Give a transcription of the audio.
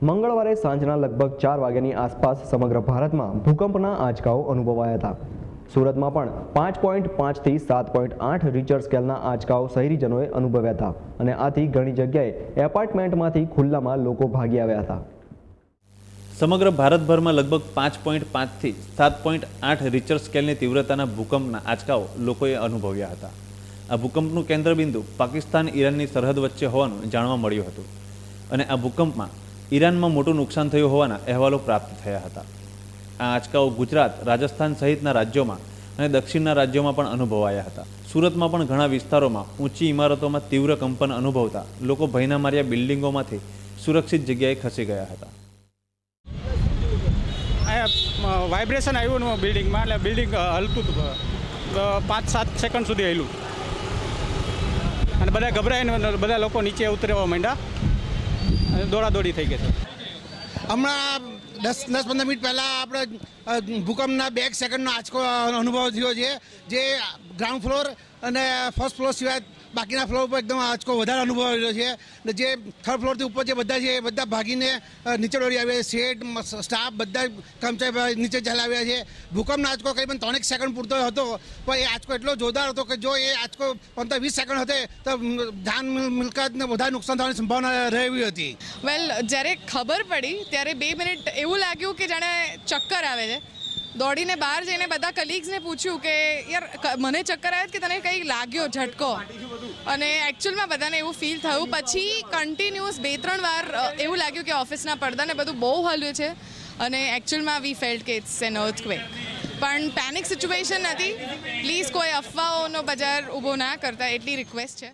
મંગળવારે સાંજના લગભગ 4 વાગ્યાની આસપાસ સમગ્ર ભારતમાં ભૂકંપના આંચકાઓ અનુભવાયા હતા। સુરતમાં પણ 5.5 થી 7.8 રિક્ટર સ્કેલના આંચકાઓ શહેરીજનોએ અનુભવ્યા હતા અને આથી ઘણી જગ્યાએ એપાર્ટમેન્ટમાંથી ખુલ્લામાં લોકો ભાગી આવ્યા હતા। સમગ્ર ભારતભરમાં લગભગ 5.5 થી 7.8 રિક્ટર સ્કેલની તીવ્રતાના ભૂકંપના આંચકાઓ લોકોએ અનુભવ્યા હતા। આ ભૂકંપનું કેન્દ્રબિંદુ પાકિસ્તાન ઈરાનની સરહદ વચ્ચે હોવાનું જાણવા મળ્યું હતું અને આ ભૂકંપમાં ઈરાનમાં મોટું નુકસાન થયું હોવાના અહેવાલો પ્રાપ્ત થયા હતા। આ આંચકાઓ ગુજરાત, રાજસ્થાન સહિતના રાજ્યોમાં અને દક્ષિણના રાજ્યોમાં પણ અનુભવાયા હતા। સુરતમાં પણ ઘણા વિસ્તારોમાં ઊંચી ઇમારતોમાં તીવ્ર કંપન અનુભવતા લોકો ભયના માર્યા બિલ્ડિંગોમાંથી સુરક્ષિત જગ્યાએ ખસી ગયા હતા। વાઇબ્રેશન આવ્યું બિલ્ડિંગમાં, એટલે બિલ્ડિંગ હલતું હતું, 5-7 સેકન્ડ સુધી હલ્યું અને બધા ગભરાઈને બધા લોકો નીચે ઉતરવા માંડ્યા અને દોડાદોડી થઈ ગઈ છે। હમણાં 10-15 મિનિટ પહેલાં આપણે ભૂકંપના 2 સેકન્ડનો આંચકો અનુભવ થયો છે, જે ગ્રાઉન્ડ ફ્લોર અને ફર્સ્ટ ફ્લોર સિવાય બાકીના ફ્લોર પર એકદમ આંચકો વધારે અનુભવાયેલો છે અને જે થર્ડ ફ્લોરથી ઉપર જે બધા છે એ બધા ભાગીને નીચે દોડી આવ્યા છે। શેડ, સ્ટાફ બધા કર્મચારી નીચે ચાલી આવ્યા છે। ભૂકંપનો આંચકો કરીબન 3 સેકન્ડ પૂરતો હતો, પણ એ આંચકો એટલો જોરદાર હતો કે જો એ આંચકો 15-20 સેકન્ડ હતે તો જાન મિલકતને વધારે નુકસાન થવાની સંભાવના રહેવી હતી। વેલ, જ્યારે ખબર પડી ત્યારે 2 મિનિટ એવું લાગ્યું કે જાણે ચક્કર આવે છે। દોડીને બહાર જઈને બધા કલીગ્સને પૂછ્યું કે યાર મને ચક્કર આવે કે તને કંઈ લાગ્યો ઝટકો, અને એકચ્યુઅલમાં બધાને એવું ફીલ થયું। પછી કન્ટિન્યુઅસ 2-3 વાર એવું લાગ્યું કે ઓફિસના પડદાને બધું બહુ હલ્યું છે અને એકચ્યુઅલમાં વી ફેલ્ટ કે ઇટ્સ એન અર્થક્વેક, પણ પેનિક સિચ્યુએશન નથી। પ્લીઝ કોઈ અફવાઓનો બજાર ઊભો ના કરતા એટલી રિક્વેસ્ટ છે।